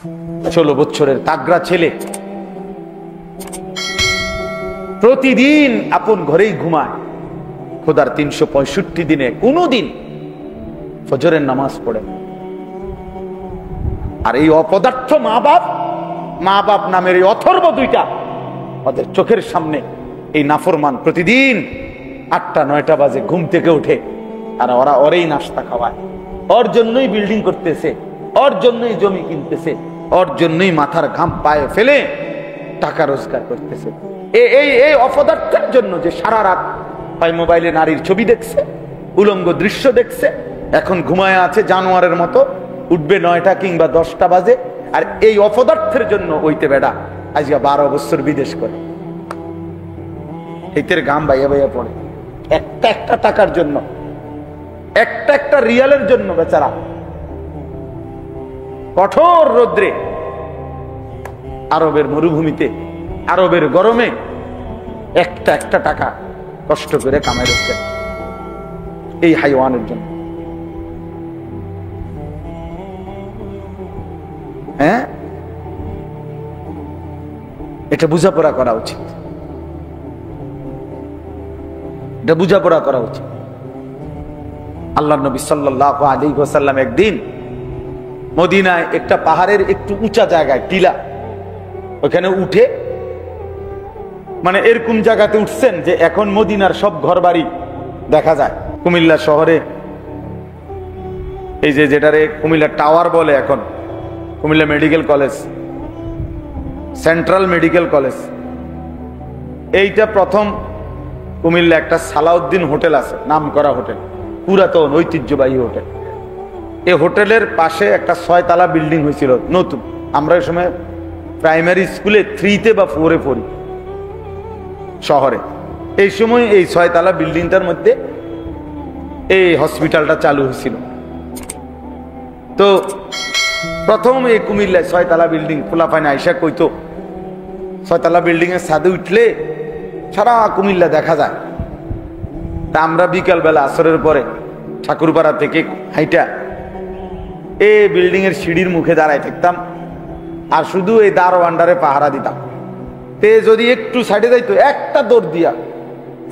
16 বছরের তাগড়া ছেলে প্রতিদিন আপন ঘরেই ঘুমায়, খোদার 365 দিনে কোনদিন ফজরের নামাজ পড়ে। আর এই অপদার্থ মা বাপ নামের এই অথর্ব দুইটা ওদের চোখের সামনে এই নাফরমান প্রতিদিন 8টা-9টা বাজে ঘুম থেকে উঠে, আর ওরা ওরেই নাস্তা খাওয়ায়, ওর জন্যই বিল্ডিং করতেছে, ওর জন্যই জমি কিনতেছে, ওর জন্যই মাথার ঘাম পায়ে ফেলে টাকা রোজগার করতেছে। এই অপদার্থের জন্য যে সারা রাত হয় মোবাইলে নারীর ছবি দেখছে, উলঙ্গ দৃশ্য দেখছে, এখন ঘুমায় আছে জানোয়ারের মতো, উঠবে 9টা কিংবা 10টা বাজে। আর এই অপদার্থের জন্য ওইতে বেড়া আজকে 12 বছর বিদেশ করে, এইতের গাম বাইয়া বাইয়া পড়ে একটা টাকার জন্য, একটা রিয়ালের জন্য বেচারা কঠোর রোদ্রে আরবের মরুভূমিতে, আরবের গরমে একটা টাকা কষ্ট করে কামাই রাখতেন এই হাইওয়ানের জন্য। হ্যাঁ, এটা বুঝাপড়া করা উচিত, এটা বুঝাপড়া করা উচিত। আল্লাহর নবী সাল্লাল্লাহু আলাইহি ওয়াসাল্লাম একদিন মদিনায় একটা পাহাড়ের একটু উঁচা জায়গায়, টিলা, ওখানে উঠে, মানে এরকম জায়গাতে উঠছেন যে এখন মদিনার সব ঘরবাড়ি দেখা যায়। কুমিল্লা শহরে এই যে যেটারে কুমিল্লা টাওয়ার বলে, এখন Comilla medical college, central medical college, এইটা প্রথম কুমিল্লা একটা সালাউদ্দিন হোটেল আছে, নাম করা হোটেল, পুরাতন ঐতিহ্যবাহী হোটেল। এই হোটেলের পাশে একটা 6 তলা বিল্ডিং হয়েছিল নতুন। আমরা ওই সময় প্রাইমারি স্কুলে 3-তে বা 4-এ পড়ি শহরে। এই সময় এই 6 তলা বিল্ডিংটার মধ্যে এই হসপিটালটা চালু হয়েছিল। তো প্রথম এই কুমিল্লায় 6 তলা বিল্ডিং, খোলাফাইন আইসা কইতো 6 তলা বিল্ডিং এর ছাদে উঠলে সারা কুমিল্লা দেখা যায়। তা আমরা বিকালবেলা আসরের পরে ঠাকুরপাড়া থেকে হাইটা এই বিল্ডিং এর সিঁড়ির মুখে দাঁড়ায় থাকতাম, আর শুধু এই দারোয়ানডারে পাহারা দিতাম। তে যদি একটু সাইডে যাইতো একটা দৌড় দিয়া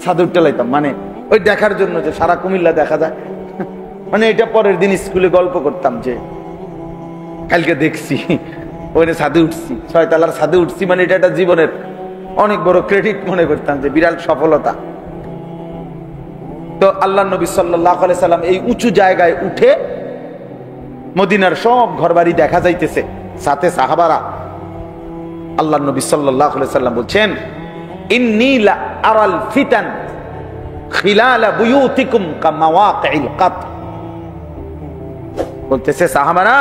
ছাদে উঠতে লাইতাম, মানে ওই দেখার জন্য যে সারা কুমিল্লা দেখা যায়। মানে এটা পরের দিন স্কুলে গল্প করতাম যে কালকে দেখছি ওই ছাদে উঠছি, 6 তলার ছাদে উঠছি, মানে এটা একটা জীবনের অনেক বড় ক্রেডিট মনে করতাম, যে বিরাট সফলতা। তো আল্লাহ নবী সাল্লাল্লাহু আলাইহি সাল্লাম এই উঁচু জায়গায় উঠে মদিনার সব ঘরবাড়ি দেখা যাইতেছে, সাথে সাহাবারা। আল্লাহ নবী সাল্লাল্লাহু আলাইহি সাল্লাম বলছেন, ইন্নী লা আরাল ফিতান খিলালা বুয়ুতিকুম কামাওয়াকিল কাত। বলতেছে সাহাবারা,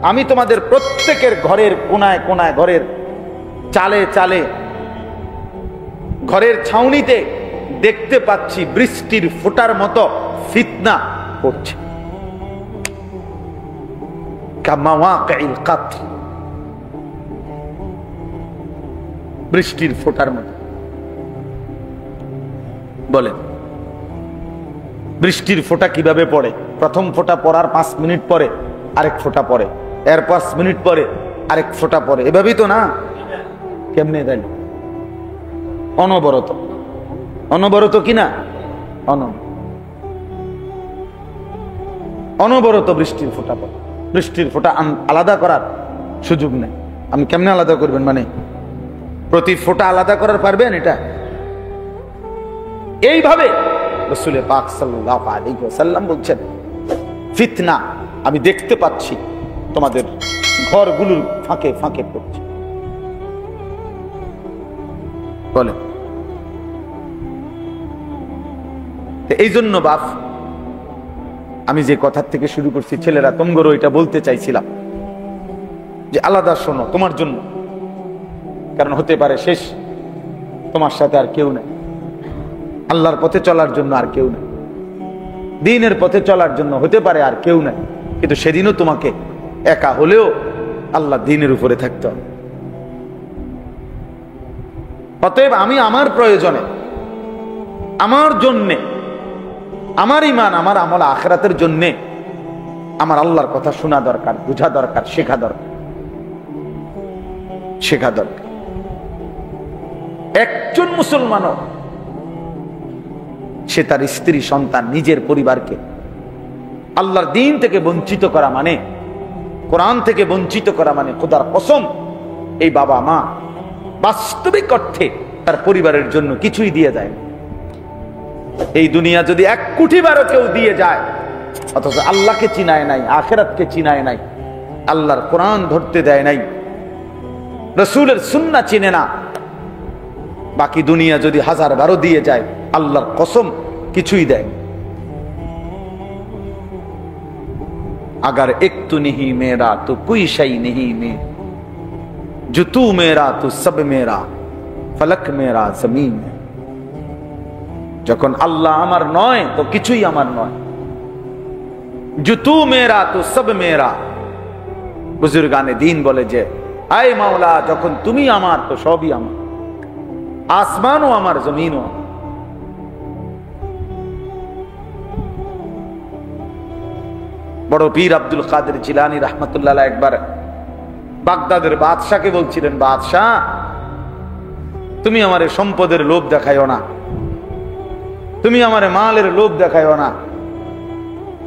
আমি তোমাদের প্রত্যেকের ঘরের কোনায় কোনায়, ঘরের চালে চালে, ঘরের ছাউনিতে দেখতে পাচ্ছি বৃষ্টির ফোঁটার মতো ফিতনা পড়ছে। কামাওয়াকিল কাত, বৃষ্টির ফোঁটার মতো। বলেন বৃষ্টির ফোঁটা কিভাবে পড়ে? প্রথম ফোঁটা পড়ার 5 মিনিট পরে আরেক ফোঁটা পড়ে, এর 5 মিনিট পরে আরেক ফোঁটা পড়ে, এভাবেই তো না? কেমনে দেন? অনবরত, অনবরত কিনা? অনবরত বৃষ্টির ফোঁটা পড়ে। বৃষ্টির ফোঁটা আলাদা করার সুযোগ নেই। আমি কেমনে আলাদা করবেন? মানে প্রতি ফোঁটা আলাদা করার পারবেন? এটা এইভাবে রাসূল পাক সাল্লাল্লাহু আলাইহি ওয়াসাল্লাম বলছেন, ফিতনা আমি দেখতে পাচ্ছি তোমাদের ঘরগুলোর ফাঁকে ফাঁকে পড়ছে। বলে এই জন্য বাপ, আমি যে কথার থেকে শুরু করছি, ছেলেরা তোমগরও এটা বলতে চাইছিলাম যে আলাদা শোনো তোমার জন্য, কারণ হতে পারে শেষ তোমার সাথে আর কেউ নেই, আল্লাহর পথে চলার জন্য আর কেউ নেই, দ্বীনের পথে চলার জন্য হতে পারে আর কেউ নেই, কিন্তু সেদিনও তোমাকে একা হলেও আল্লাহ দ্বীনের উপরে থাকতে হবে। অতএব আমি আমার প্রয়োজনে, আমার জন্যে, আমার ঈমান, আমার আমল আখিরাতের জন্যে আমার আল্লাহর কথা শোনা দরকার, বোঝা দরকার, শেখা দরকার, শেখা দরকার। একজন মুসলমানও সে তার স্ত্রী, সন্তান, নিজের পরিবারকে আল্লাহর দ্বীন থেকে বঞ্চিত করা মানে, কোরআন থেকে বঞ্চিত করা মানে খোদার কসম এই বাবা মা বাস্তবিক অর্থে তার পরিবারের জন্য কিছুই দিয়ে যায় না। এই দুনিয়া যদি 1 কোটি বারও কেউ দিয়ে যায়, অথচ আল্লাহকে চিনায় নাই, আখিরাতকে চিনায় নাই, আল্লাহর কোরআন ধরতে দেয় নাই, রাসূলের সুন্নাহ চিনে না, বাকি দুনিয়া যদি 1000 বারও দিয়ে যায়, আল্লাহর কসম কিছুই দেয়। अगर एक तू नहीं मेरा तो कोई शै नहीं में, जो तू मेरा तो सब मेरा, फलक मेरा जमीन। যখন আল্লাহ আমার নয় তো কিছুই আমার নয়, जो तू मेरा तो सब मेरा। বুজুর্গানে দ্বীন বলে যে আয় মাওলা, যখন তুমি আমার তো সবই আমার, আসমানও আমার, জমিনও আমার। বড় পীর আব্দুল কাদের জিলানী রাহমাতুল্লাহ আলাইহি একবার বাগদাদের বাদশাকে বলছিলেন, বাদশাহ তুমি আমারে সম্পদের লোভ দেখাইও না, তুমি আমারে মালের লোভ দেখাইও না,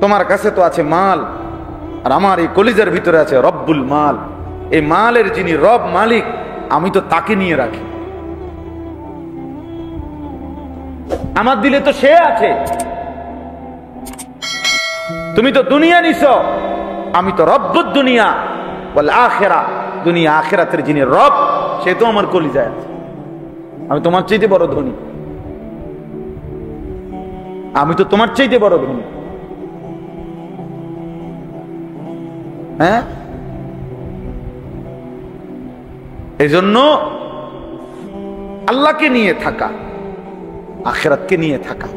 তোমার কাছে তো আছে মাল, আর আমার এই কলিজার ভিতরে আছে রব্বুল মাল। এই মালের যিনি রব, মালিক, আমি তো তাকে নিয়ে রাখি, আমার দিলে তো সে আছে। তুমি তো দুনিয়া নিছো, আমি তো রব্বুদ দুনিয়া ওয়াল আখিরা, দুনিয়া আখিরাতের যিনি রব সে তো আমার কলিজায় আছে। আমি তোমার চাইতে বড় ধনী, আমি তো তোমার চাইতে বড় ধনী। হ্যাঁ, এজন্য আল্লাহকে নিয়ে থাকা, আখিরাতকে নিয়ে থাকা,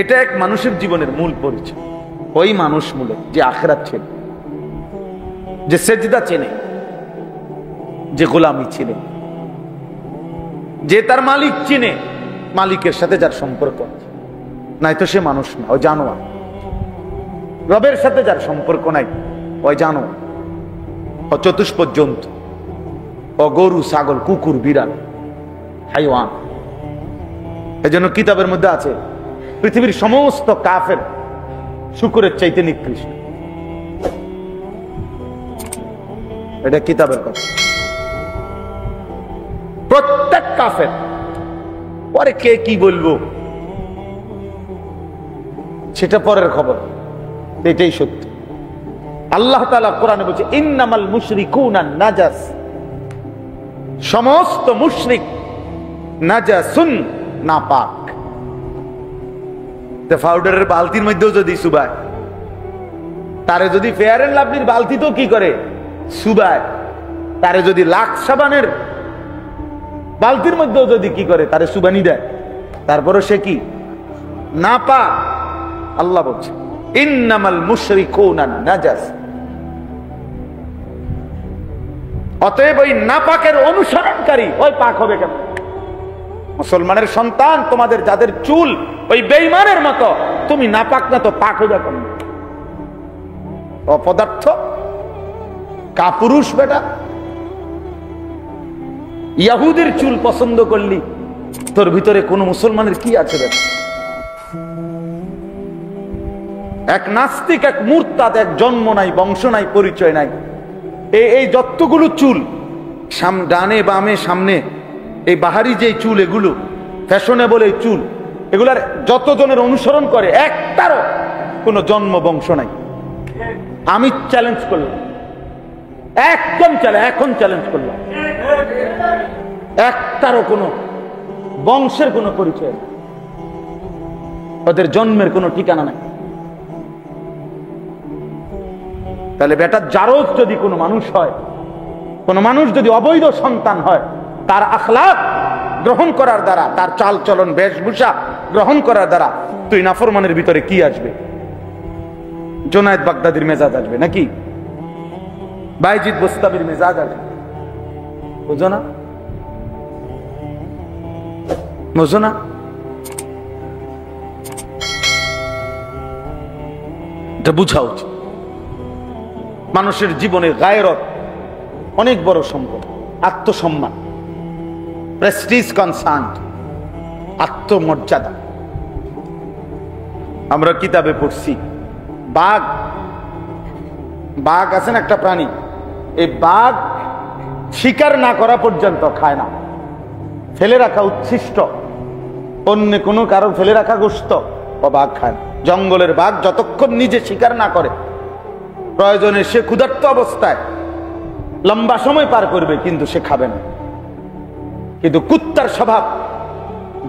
এটা এক মানুষের জীবনের মূল পরিচয়। ওই মানুষ মূলে যে আখিরাত চেনে, যে সেজদা চেনে, যে গোলামি চেনে, যে তার মালিক চিনে, মালিকের সাথে যার সম্পর্ক আছে, নাই তো সে মানুষ না, ওই জানোয়ার। রবের সাথে যার সম্পর্ক নাই, ওই জানোয়ার, ও চতুষ্পদ জন্তু, ও গরু, ছাগল, কুকুর, বিড়াল, হাইওয়ান। এজন্য কিতাবের মধ্যে আছে পৃথিবীর সমস্ত কাফের শুকরের চাইতে নিকৃষ্ট। এটা কিতাবের কথা। প্রত্যেক কাফের, পরে কে কি বলবো সেটা পরের খবর, এটাই সত্য। আল্লাহ তাআলা কোরআনে বলছে ইন্নামাল মুশরিকুনা নাজাস, সমস্ত মুশরিক নাজাসুন, নাপাক। পাউডারের বালতির মধ্যেও যদি সুবায়, তারে যদি ফেয়ার এন্ড লাভলির বালতিতেও কি করে সুবায়, তারে যদি লাক্স সাবানের বালতির মধ্যেও যদি কি করে তারে সুবানি দেয়, তারপরও সে কি নাপাক। আল্লাহ বলছে ইন্নামাল মুশরিকুনা নাজাস। অতএব ওই নাপাকের অনুসরণকারী ওই পাক হবে কেন? মুসলমানের সন্তান তোমাদের যাদের চুল ওই বেঈমানের মতো, তুমি নাপাক না তো পাক হইবা কেন? অপদার্থ, কাপুরুষ বেটা। ইহুদির চুল পছন্দ করলি, তোর ভিতরে কোন মুসলমানের কি আছে বেটা? এক নাস্তিক, এক মুরতাদ, এক জন্ম নাই, বংশ নাই, পরিচয় নাই। এই যতগুলো চুল ডানে বামে সামনে, এই বাহারি যে চুল, এগুলো ফ্যাশনেবল এই চুল, এগুলার যতজনের অনুসরণ করে একটারও কোনো জন্ম বংশ নাই। আমি চ্যালেঞ্জ করলাম, একদম এখন চ্যালেঞ্জ করলাম, একটারও কোনো বংশের কোনো পরিচয় নেই, ওদের জন্মের কোনো ঠিকানা নাই। তাহলে বেটা জারজ যদি কোনো মানুষ হয়, কোন মানুষ যদি অবৈধ সন্তান হয়, তার আখলাক গ্রহণ করার দ্বারা, তার চাল চলন বেশভূষা গ্রহণ করার দ্বারা তুই নাফরমানের ভিতরে কি আসবে? জোনায়েদ বাগদাদির মেজাজ আসবে নাকি? বাইজিদ বুস্তামির মেজাজ আসবে? বুঝো না? বুঝো না? এটা বুঝা উচিত। মানুষের জীবনে গায়রত অনেক বড় সম্পদ, আত্মসম্মান, প্রেস্টিজ কনসার্ন, আত্মমর্যাদা। আমরা কিতাবে পড়ছি বাঘ, বাঘ আছেন একটা প্রাণী, এই বাঘ শিকার না করা পর্যন্ত খায় না, ফেলে রাখা উচ্ছিষ্ট, অন্য কোনো কারো ফেলে রাখা গোশত ও বাঘ খায় না। জঙ্গলের বাঘ যতক্ষণ নিজে শিকার না করে, প্রয়োজনে সে ক্ষুধার্ত অবস্থায় লম্বা সময় পার করবে, কিন্তু সে খাবে না। কিন্তু কুত্তার স্বভাব,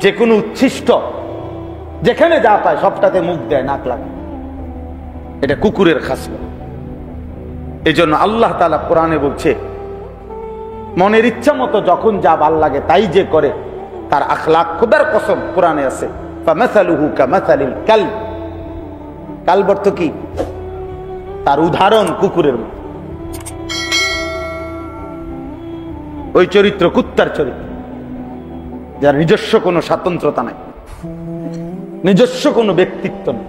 যে কোনো উচ্ছিষ্ট যেখানে যা পায় সবটাতে মুখ দেয়, নাক লাগে। এটা কুকুরের খাসলত। এই জন্য আল্লাহ তাআলা কোরআনে বলছে, মনের ইচ্ছা মতো যখন যা ভাল লাগে তাই যে করে, তার আখলাক, খোদার কসম কোরআনে আছে, ফামাসালুহু কামাসালিল কালব। কালব অর্থ কি? তার উদাহরণ কুকুরের মতো। ওই চরিত্র কুত্তার চরিত্র, যার নিজস্ব কোনো স্বাতন্ত্রতা নাই, নিজস্ব কোনো ব্যক্তিত্ব নেই,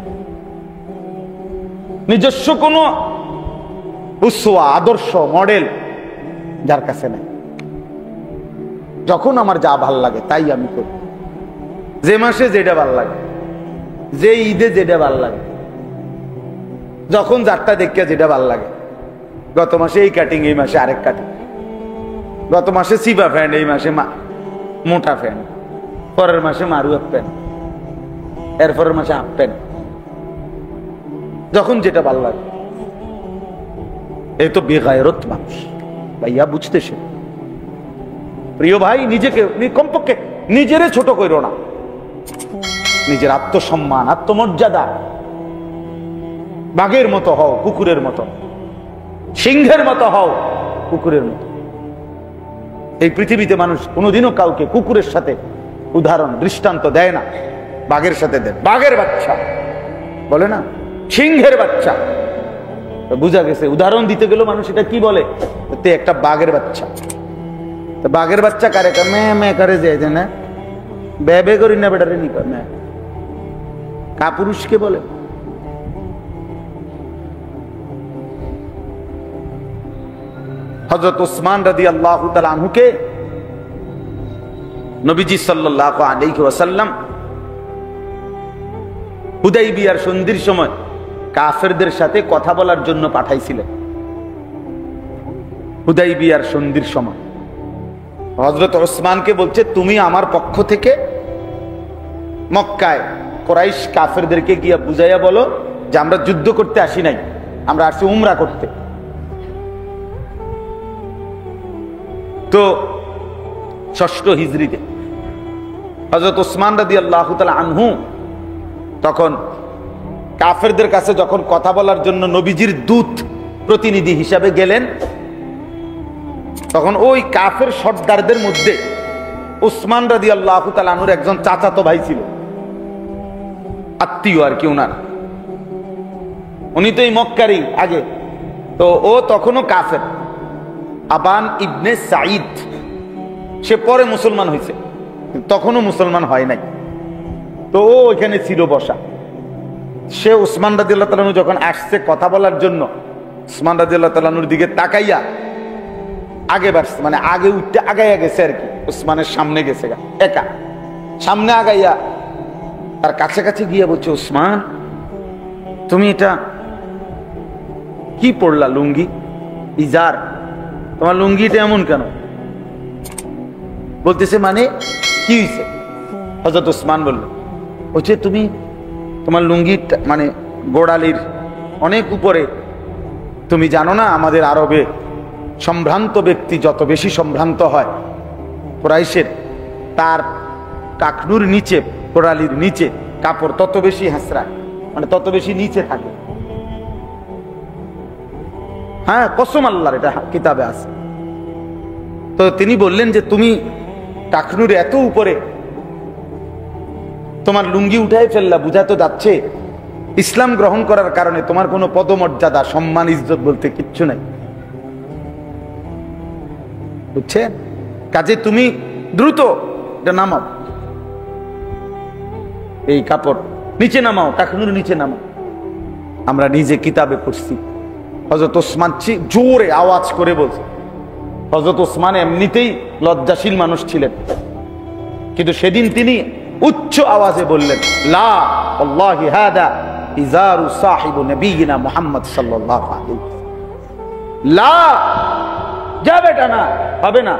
নিজস্ব কোনো উসওয়া, আদর্শ, মডেল যার কাছে নেই। যখন আমার যা ভাল লাগে তাই আমি করি, যে মাসে যেটা ভাল লাগে, যে ঈদে যেটা ভাল লাগে, যখন যারটা দেখে যেটা ভাল লাগে। গত মাসে এই কাটিং, এই মাসে আরেক কাটিং, গত মাসে সিবা ফ্যান্ড, এই মাসে মোটা ফ্যান্ড, পরের মাসে মারুয়া প্যান্ট, এরপরের মাসে হাফ প্যান্ট, যখন যেটা ভাল লাগে। এই তো বেগায়রত মানুষ ভাইয়া, বুঝতেছে? প্রিয় ভাই, নিজেকে কমপক্ষে নিজেরে ছোট করো না। নিজের আত্মসম্মান, আত্মমর্যাদা, বাঘের মতো হও, কুকুরের মতো, সিংহের মতো হও, কুকুরের মতো। এই পৃথিবীতে মানুষ কোনোদিনও কাউকে কুকুরের সাথে উদাহরণ, দৃষ্টান্ত দেয় না, বাঘের সাথে দেয়। বাঘের বাচ্চা বলে না, সিংহের বাচ্চা। বুঝা গেছে, উদাহরণ দিতে গেল মানুষ এটা কি বলে, একটা বাঘের বাচ্চা। বাঘের বাচ্চা কারে মে করে যে না, বে করি না, বেটারে নি কর, কাপুরুষকে বলে। হযরত উসমান রাদিয়াল্লাহু তাআলা আনহুকে নবীজি সাল্লাল্লাহু আলাইহি ওয়াসাল্লাম হুদাইবিয়ার সন্ধির সময় কাফেরদের সাথে কথা বলার জন্য পাঠাইছিলেন। হুদাইবিয়ার সন্ধির সময় হযরত উসমানকে বলছে, তুমি আমার পক্ষ থেকে মক্কায় কুরাইশ কাফেরদেরকে গিয়া বুঝাইয়া বলো যে আমরা যুদ্ধ করতে আসি নাই, আমরা আসছি উমরা করতে। তো ৬ষ্ঠ হিজরিতে হযরত উসমান রাদিয়াল্লাহু তাআলা আনহু তখন কাফেরদের কাছে যখন কথা বলার জন্য নবীজির দূত প্রতিনিধি হিসাবে গেলেন, তখন ওই কাফের সর্দারদের মধ্যে উসমান রাদিয়াল্লাহু তাআলা আনহুর একজন চাচাতো ভাই ছিল, আত্মীয় আর কি ওনার। উনি তো এই মক্কারই আগে, তো ও তখনও কাফের। আবান ইবনে সাঈদ, সে পরে মুসলমান হয়েছে, তখনও মুসলমান হয় নাই। তো ও ওইখানে ছিল বসা। সে উসমান রাদিয়াল্লাহু তাআলা আনহু যখন আসছে কথা বলার জন্য, উসমান রাদিয়াল্লাহু তাআলা আনহুর দিকে তাকাইয়া আগে বাড়ছে, মানে আগে উঠতে আগাইয়া গেছে আর কি, উসমানের সামনে গেছে, একা সামনে আগাইয়া তার কাছাকাছি গিয়ে বলছে, উসমান তুমি এটা কি পড়লা, লুঙ্গি, ইজার, তোমার লুঙ্গিটা এমন কেন? বলতেছে মানে কি হয়েছে? হযরত উসমান বলল, বলছে তুমি তোমার লুঙ্গি মানে গোড়ালির অনেক উপরে, তুমি জানো না আমাদের আরবে সম্ভ্রান্ত ব্যক্তি যত বেশি সম্ভ্রান্ত হয় কুরাইশের, তার টাকনুর নিচে, গোড়ালির নিচে কাপড় তত বেশি হাসরায়, মানে তত বেশি নিচে থাকে। হ্যাঁ, কসম আল্লাহর, এটা কিতাবে আছে। তো তিনি বললেন যে তুমি টাকনুর এত উপরে তোমার লুঙ্গি উঠাই ফেললা, বুঝা তো যাচ্ছে ইসলাম গ্রহণ করার কারণে তোমার কোনো পদমর্যাদা, সম্মান, ইজ্জত বলতে কিচ্ছু নাই, বুঝছেন? কাজে তুমি দ্রুত এটা নামাও, এই কাপড় নিচে নামাও, টাকনুর নিচে নামাও। আমরা নিজে কিতাবে পড়ছি। হযরত ওসমান জোরে আওয়াজ করে বলছে। হযরত ওসমান এমনিতেই লজ্জাশীল মানুষ ছিলেন, কিন্তু সেদিন তিনি উচ্চ আওয়াজে বললেন, লা আল্লাহি হাদা ইজারু সাহিবু নবিয়িনা মুহাম্মদ সাল্লাল্লাহু আলাইহি লা, যাবে না, হবে না,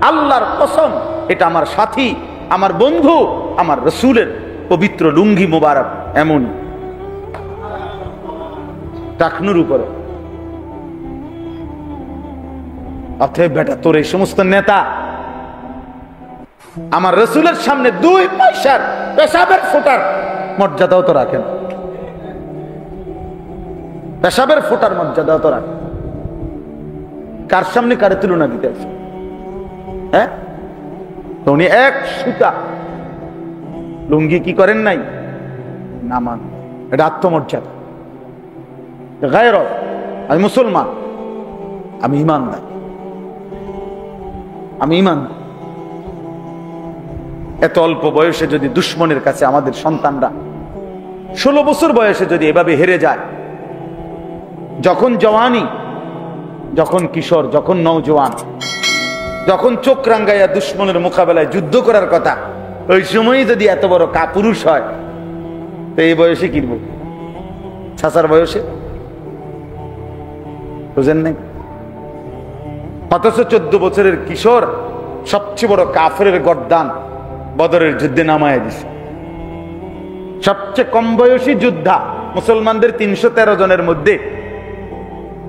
আল্লাহর কসম এটা আমার সাথী, আমার বন্ধু, আমার রাসূলের পবিত্র লুঙ্গি মোবারক এমন টাকনুর উপরে। অতএব বেটা, তোর এই সমস্ত নেতা আমার রাসূলের সামনে 2 পয়সার পেশাবের ফোঁটার মর্যাদাও তো রাখেন, পেশাবের ফোঁটার মর্যাদাও তো রাখেন। কার সামনে কারে তুলনা দিতে আছে? হ্যাঁ, উনি এক সুতা লুঙ্গি কি করেন নাই, নামান। এটা আত্মমর্যাদা, গায়রত। আমি মুসলমান, আমি ইমানদার, আমি ইমানদার। এত অল্প বয়সে যদি দুশ্মনের কাছে আমাদের সন্তানরা 16 বছর বয়সে যদি এভাবে হেরে যায়, যখন জওয়ানি, যখন কিশোর, যখন নওজোয়ান, যখন চোখ রাঙ্গাইয়া দুশ্মনের মোকাবেলায় যুদ্ধ করার কথা, ওই সময়ই যদি এত বড় কাপুরুষ হয়, তো এই বয়সে কিনব, চাচার বয়সে, বুঝেন নাই? অথচ 14 বছরের কিশোর সবচেয়ে বড় কাফেরের গর্দান বদরের যুদ্ধে নামায় দিছে। সবচেয়ে কম বয়সী যোদ্ধা মুসলমানদের 313 জনের মধ্যে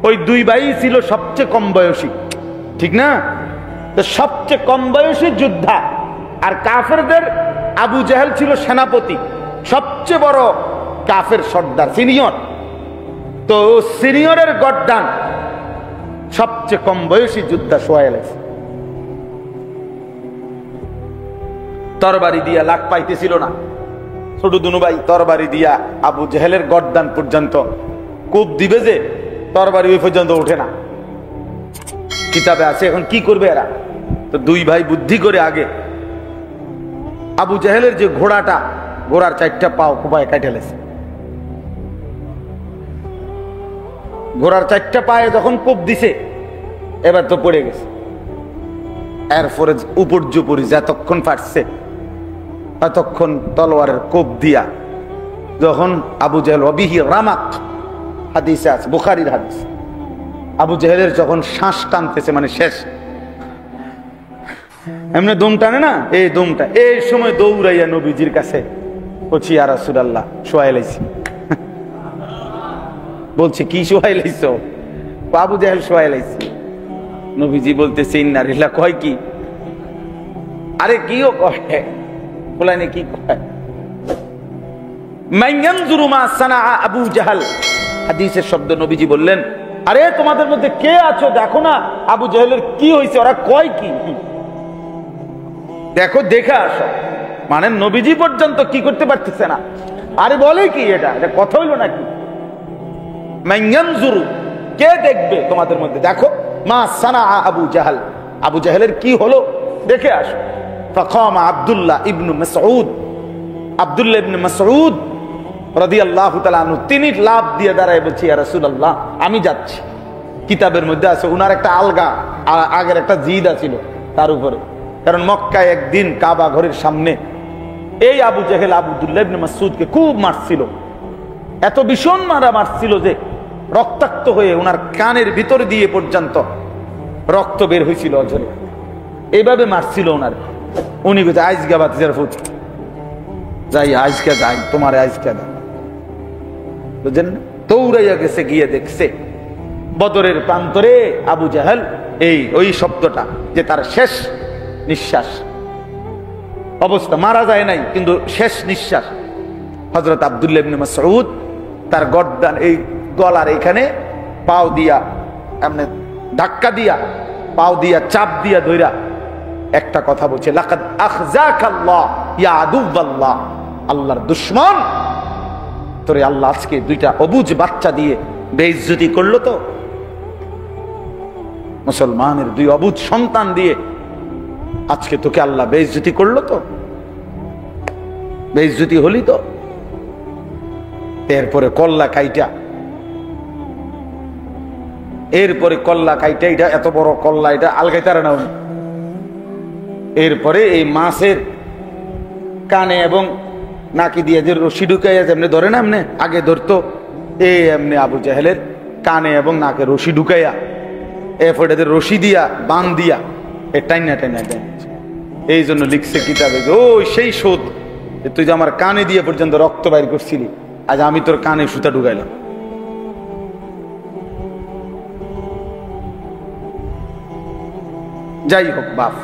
ওই 2 ভাই ছিল সবচেয়ে কম বয়সী, ঠিক না? তো সবচেয়ে কম বয়সী যোদ্ধা, আর কাফেরদের আবু জাহেল ছিল সেনাপতি, সবচেয়ে বড় কাফের সর্দার, সিনিয়র। তো সিনিয়রের গর্দান সবচেয়ে কম বয়সী যোদ্ধা সোহাইল। তরবারি দিয়া লাখ পাইতেছিল না, ছোট দুনু ভাই তরবারি দিয়া আবু জাহেলের গর্দান পর্যন্ত কোপ দিবে, যে তরবারি ওই পর্যন্ত ওঠে না। কিতাবে আছে। এখন কি করবে এরা? তো 2 ভাই বুদ্ধি করে আগে আবু জাহেলের যে ঘোড়াটা, ঘোড়ার 4টা পাও কোপায় কাটে লেছে। ঘোড়ার 4টা পায়ে যখন কোপ দিছে, এবার তো পড়ে গেছে। এরপরে উপর্যুপরি যতক্ষণ পারছে ততক্ষণ তলোয়ারের কোপ দিয়া যখন আবু জাহেল অবিহি রামাক, হাদিসে আছে, বুখারীর হাদিস, আবু জাহেলের যখন শ্বাস টানতেছে, মানে শেষ, এমনি দম টানে না, এই দমটা, এই সময় দৌড়াইয়া নবীজির কাছে বলছি, ইয়া রাসূলুল্লাহ, শোয়াই লাইছি। বলছে, কি শোয়াই লাইছো? আবু জাহেল শোয়াই লাইছি। নবীজি বলতেছে, ইন্না লিল্লাহ। কয় কি? আরে কিও কয়, বলাইনি কি কয়? মান ইয়ানজুরু মা সানাআ আবু জাহেল। হাদিসের শব্দ নবীজি বললেন, আরে তোমাদের মধ্যে কে আছো, দেখো না আবু জাহেলের কি হয়েছে, ওরা কয় কি, দেখো, দেখে আসো। মানে নবীজি পর্যন্ত কি করতে পারতেছে না। আরে বলে কি, এটা কথা হইল নাকি? মান ইয়ানজুরু, কে দেখবে তোমাদের মধ্যে, দেখো, মা সানাআ আবু জাহেল, আবু জাহেলের কি হলো দেখে আসো। ফাকামা আব্দুল্লাহ ইবনে মাসউদ, আব্দুল্লাহ ইবনে মাসউদ রাদিয়াল্লাহু তাআলা আনহু, তিনি লাভ দিয়ে দাঁড়ায় বলছি, ইয়া রাসূলুল্লাহ, আমি যাচ্ছি। কিতাবের মধ্যে আছে উনার একটা আলগা, আগের একটা জিদা ছিল তার উপরে, কারণ মক্কায় একদিন কাবা ঘরের সামনে এই আবু জাহেল আব্দুল্লাহ ইবনে মাসউদকে খুব মারছিল, এত ভীষণ মারছিল যে রক্তাক্ত হয়ে ওনার কানের ভিতর দিয়ে পর্যন্ত রক্ত বের হয়েছিল অঝরে, এইভাবে মারছিল ওনার। উনি বলছে, আইজগা বাতিজার ফুট যাই, আইজকা যাই, তোমার আইজকা দেয়, বুঝলেন? দৌড়াইয়া গেছে, গিয়ে দেখছে বদরের প্রান্তরে আবু জাহেল, ওই শব্দটা যে তার শেষ নিঃশ্বাস অবস্থা, মারা যায় নাই কিন্তু শেষ নিঃশ্বাস। হযরত আব্দুল্লাহ ইবনে মাসউদ তার গর্দান, এই গলার এখানে পাও দিয়া এমনি ধাক্কা দিয়া, পাও দিয়া চাপ দিয়া ধইরা একটা কথা বলছে, লাকাদ আখযাকাল্লাহ ইয়া আদুওয়াল্লাহ, আল্লাহর দুশমন, তোরে আল্লাহ আজকে 2টা অবুঝ বাচ্চা দিয়ে বেইজ্জতি করলো। তো মুসলমানের 2 অবুঝ সন্তান দিয়ে আজকে তোকে আল্লাহ বেইজ্জতি করলো। তো বেইজ্জতি হলি তো। এরপরে কল্লা কাইটা এরপরে কল্লা কাইটা, এটা এত বড় কল্লা, এটা আলগাইতারে না উনি। এরপরে এই মাছের কানে এবং নাকি দিয়ে যে রশি ঢুকাইয়া যেমনি ধরে না, এমনি আগে ধরতো, এমনি আবু জাহেলের কানে এবং নাকে রশি ঢুকাইয়া এরপরে রশি দিয়া বান দিয়া টাইনা টাইনা টাইনা। এই জন্য লিখছে কিতাবে যে ওই সেই শোধ, তুই যে আমার কানে দিয়ে পর্যন্ত রক্ত বাইর করছিলি, আজ আমি তোর কানে সুতা ঢুকাইলাম। যাই হোক বাপ,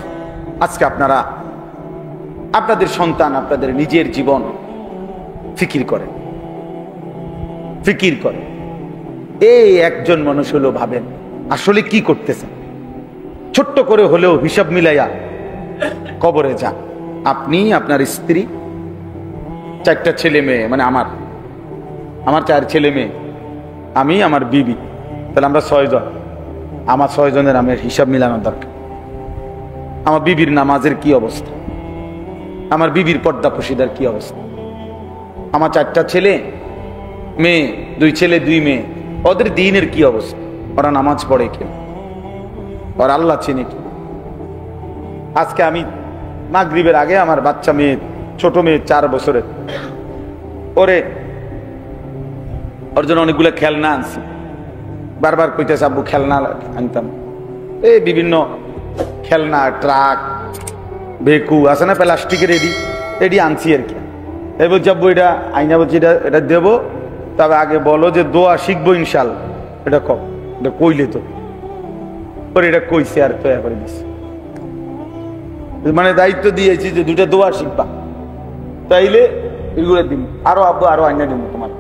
আজকে আপনারা আপনাদের সন্তান, আপনাদের নিজের জীবন ফিকির করেন, ফিকির করেন। এই একজন মানুষ হলো ভাবেন আসলে কি করতেছেন, ছোট্ট করে হলেও হিসাব মিলাইয়া কবরে যান। আপনি, আপনার স্ত্রী, 4টা ছেলে মেয়ে, মানে আমার 4 ছেলে মেয়ে, আমি, আমার বিবি, তাহলে আমরা 6 জন। আমার 6 জনের আমি হিসাব মিলানোর দরকার। আমার বিবির নামাজের কি অবস্থা, আমার বিবির পর্দা পশিদার কি অবস্থা, আমার 4টা ছেলে মেয়ে, 2 ছেলে 2 মেয়ে, ওদের দিনের কি অবস্থা, ওরা নামাজ পড়ে কেন, ওরা আল্লাহ চিনে কি। আজকে আমি মাগরিবের আগে আমার বাচ্চা মেয়ে, ছোট মেয়ে 4 বছরের, ওর জন্য অনেকগুলো খেলনা আনছি। বারবার কইতেছে আব্বু খেলনা আনতাম, এই বিভিন্ন খেলনা, ট্রাক, বেকু আছে না প্লাস্টিকের, এডি আনছি আর কি। এই বলছি আব্বু এটা আইনা, বলছি এটা দেবো, তবে আগে বলো যে দোয়া শিখবো ইনশাল্লাহ। এটা এটা কইলে তো এটা কইছে আর তৈরি করে দিচ্ছে, মানে দায়িত্ব দিয়েছি যে 2টা দোয়া শিখবা, তাইলে এগুলো দিন, আরো আব্বু আরো আইনা দিব তোমার।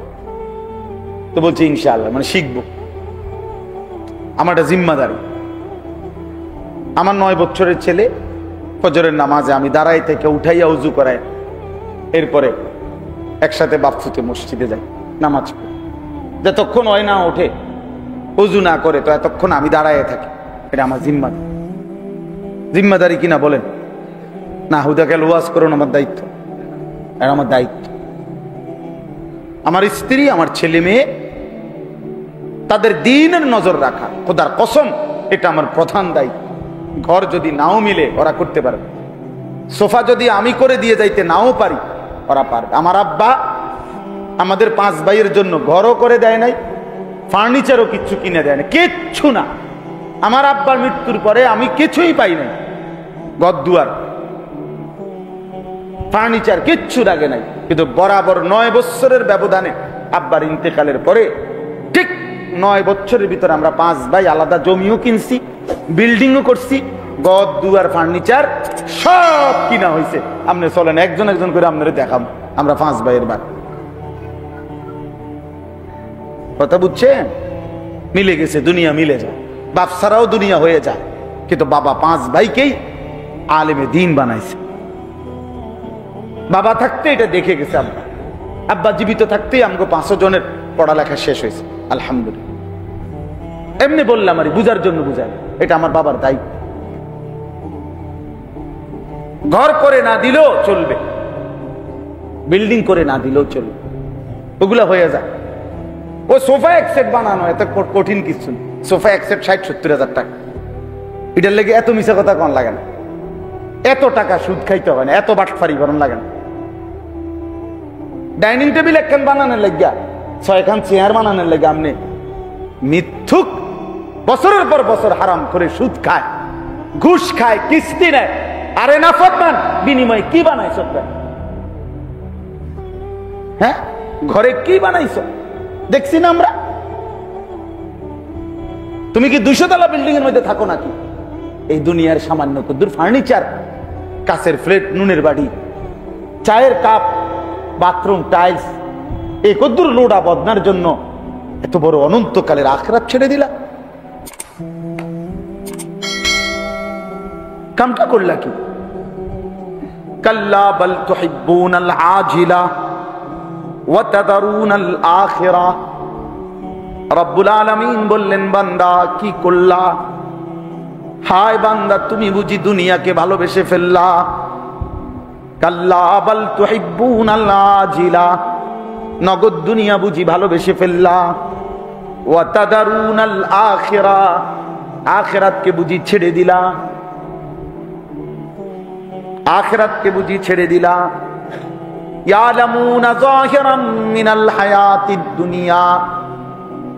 তো বলছে ইনশাআল্লাহ, মানে শিখবো। আমার একটা জিম্মাদারি। আমার 9 বছরের ছেলে ফজরের নামাজে আমি দাঁড়াই থেকে উঠাইয়া উজু করাই, এরপরে একসাথে বাপফুতে মসজিদে যাই নামাজ পড়ি। যতক্ষণ হয় না ওঠে, উজু না করে, তো এতক্ষণ আমি দাঁড়ায় থাকি। এটা আমার জিম্মাদারি। জিম্মাদারি কিনা বলেন না? হুদাকে ওয়াজ করুন, আমার দায়িত্ব, আর আমার দায়িত্ব। আমার স্ত্রী, আমার ছেলে মেয়ে, তাদের দিনের নজর রাখা, খোদার কসম এটা আমার প্রধান দায়িত্ব। ঘর যদি নাও মিলে ওরা করতে পারবে, সোফা যদি আমি করে দিয়ে যাইতে নাও পারি ওরা পারবে। আমার আব্বা আমাদের 5 ভাইয়ের জন্য ঘরও করে দেয় নাই, ফার্নিচারও কিচ্ছু কিনে দেয় না, কিচ্ছু না। আমার আব্বার মৃত্যুর পরে আমি কিছুই পাই নাই, ঘর দুয়ার, ফার্নিচার কিচ্ছু লাগে নাই। কিন্তু বরাবর 9 বছরের ব্যবধানে আব্বার ইন্তেকালের পরে ঠিক 9 বছরের ভিতরে আমরা 5 ভাই আলাদা জমিও কিনছি, বিল্ডিংও করছি, ঘর দুয়ার ফার্নিচার সব কিনা হয়েছে। আপনি চলেন একজন একজন করে আপনারা দেখাম, আমরা 5 ভাইয়ের ভাই। কথা বুঝছেন? মিলে গেছে, দুনিয়া মিলে যায়, বাপ ছাড়াও দুনিয়া হয়ে যায়। কিন্তু বাবা 5 ভাইকেই আলেমে দিন বানাইছে। বাবা থাকতে এটা দেখে গেছে আব্বা, আব্বা জীবিত থাকতেই আমাকে 500 জনের পড়ালেখা শেষ হয়েছে আলহামদুলিল্লাহ। এমনি বললাম আর বুঝার জন্য বুঝাই, এটা আমার বাবার দায়িত্ব। ঘর করে না দিলেও চলবে, বিল্ডিং করে না দিলেও চলবে, ওগুলা হয়ে যায়। ও সোফা এক সেট বানানো এত কঠিন কিছু, সোফা এক সেট 60-70 হাজার টাকা। এটার লেগে এত মিশা কথা কোন লাগে না, এত টাকা সুদ খাইতে হবে না, এত বাটফারি করার লাগে না। ডাইনিং টেবিল একখান বানানোর লাগিয়া 6খান চেয়ার বানানোর লাগে আপনি মিথ্যুক বছরের পর বছর হারাম করে সুদ খায়, ঘুষ খায়, কিস্তি নেয়। আরে না ফরমান বিনিময়ে কি বানাইছ? হ্যাঁ, ঘরে কি বানাইছ দেখছি না আমরা। তুমি কি 200 তলা বিল্ডিং এর মধ্যে থাকো নাকি? এই দুনিয়ার সামান্য কদ্দুর ফার্নিচার, কাছের প্লেট, নুনের বাড়ি, চায়ের কাপ, বাথরুম টাইলস, এই কদ্দুর লোডা বদনার জন্য এত বড় অনন্তকালের আখিরাত ছেড়ে দিলা। কামটা করলা কি? কাল্লা বাল তুহিব্বুনাল আজিলা ওয়া তাদারুনাল আখিরা। রব্বুল আলামিন বললেন, বান্দা কি করলা? হায় বান্দা, তুমি বুঝি দুনিয়াকে ভালোবেসে ফেললা। কাল্লা বাল তুহিব্বুনাল আজিলা, নগদ দুনিয়া বুঝি ভালোবেসে ফেললা। ওয়া তাদারুনাল আখিরা, আখিরাতকে বুঝি ছেড়ে দিলা, আখিরাতকে বুঝি ছেড়ে দিলা। ইয়ালামুনা যাহিরাম মিনাল হায়াতিদ দুনিয়া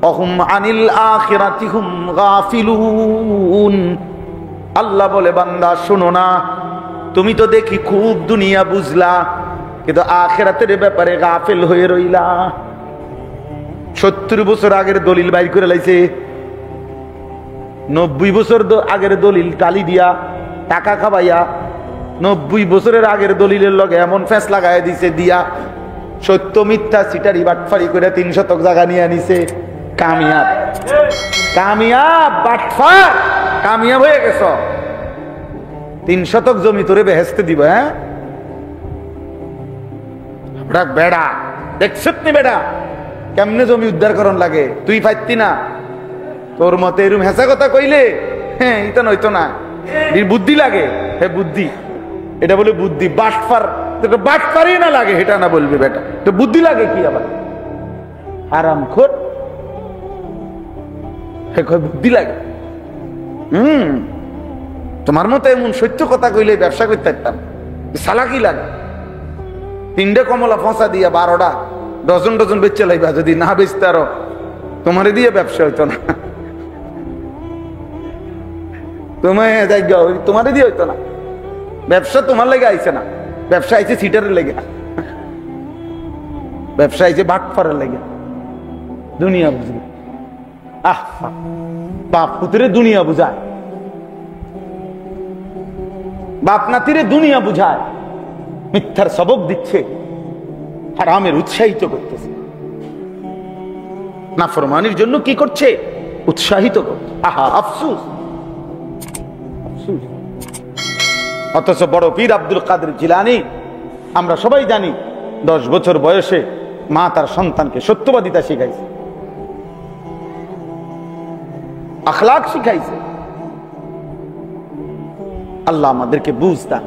ওয়া হুম আনিল আখিরাতি হুম গাফিলুন। আল্লাহ বলে, বান্দা শোনো না, তুমি তো দেখি খুব দুনিয়া বুঝলা, কিন্তু আখিরাতের ব্যাপারে গাফিল হয়ে রইলা। 70 বছর আগের দলিল বাইর করে লাইছে, 90 বছর আগের দলিল টালি দিয়া টাকা খাবাইয়া 90 বছরের আগের দলিলের লগে এমন ফেস লাগাই দিছে দিয়া সত্য মিথ্যা সিটারি বাটফারি করে 3 শতক জায়গা নিয়ে নিছে। কামিয়াব, কামিয়াব বাটফার, কামিয়াব হয়ে গেছ। 3 শতক জমি তোরে বেহেস্তে দিব। হ্যাঁ বেড়া দেখছত নি বেড়া কেমনে জমি উদ্ধার করন লাগে, তুই পাইতি না? তোর মতে এরম হেসা কথা কইলে হ্যাঁ এটা নয়তো না, বুদ্ধি লাগে। হ্যাঁ বুদ্ধি, এটা বলে বুদ্ধি। বাটফার, বাটফারই না লাগে এটা না বলবে বেটা, তো বুদ্ধি লাগে কি আবার? আরাম খোর, বুদ্ধি লাগে। তোমার মতো এমন সত্য কথা কইলে ব্যবসা করতে পারতাম, সালাকি লাগে। 3টে কমলা ফসা দিয়া 12টা ডজন ডজন বেচে লাইবা, যদি না বেচতে আরো তোমারে দিয়ে ব্যবসা হইতো না, তোমারে দিয়ে হইতো না। ব্যবসা তোমার লেগে আইছে না, ব্যবসা আইছে সিটারের লেগে, ব্যবসা আইছে বাটফারের লেগে। দুনিয়া বুঝলি, আহ বাপ পুত্রে দুনিয়া বুঝায়, বাপ নাতিরে দুনিয়া বুঝায়, মিথ্যার সবক দিচ্ছে, হারামের উৎসাহিত করতেছে, নাফরমানির জন্য কি করছে? উৎসাহিত করছে। আহা আফসোস, আফসোস। অথচ বড় পীর আব্দুল কাদের জিলানী, আমরা সবাই জানি, 10 বছর বয়সে মা তার সন্তানকে সত্যবাদিতা শিখাইছে, আখলাক শিখাইছে। আল্লাহ আমাদেরকে বুঝ দান।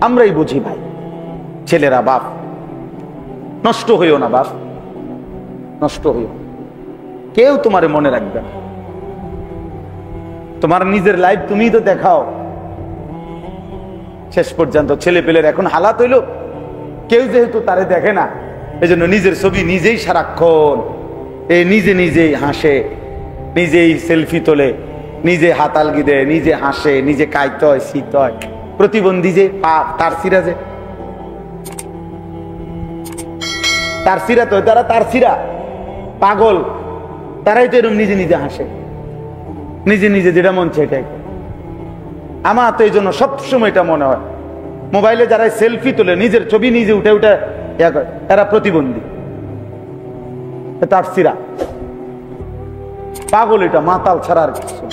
আমরাই বুঝি ভাই, ছেলেরা বাপ নষ্ট হইও না, বাপ নষ্ট হইও। কেউ তোমারে মনে রাখবে না, তোমার নিজের লাইফ তুমি তো দেখাও। শেষ পর্যন্ত ছেলে পেলের এখন হালাত হইল, কেউ যেহেতু তারে দেখে না, এজন্য নিজের ছবি নিজেই সারাক্ষণ নিজে নিজেই হাসে, নিজেই সেলফি তোলে, নিজে হাতালগি দেয়, নিজে হাসে, নিজে কাইতে হয়, শীত হয়। প্রতিবন্ধী যে তার সিরা, যে তার সিরা, তো তারা তার সিরা পাগল, তারাই তো এরকম নিজে নিজে হাসে, নিজে নিজে যেটা মন চায় এটাই। আমার তো এই জন্য সবসময় এটা মনে হয়, মোবাইলে যারা সেলফি তোলে, নিজের ছবি নিজে উঠে উঠে এরা প্রতিবন্ধী, তার সিরা পাগল, এটা মাতাল ছাড়া আর কিছু।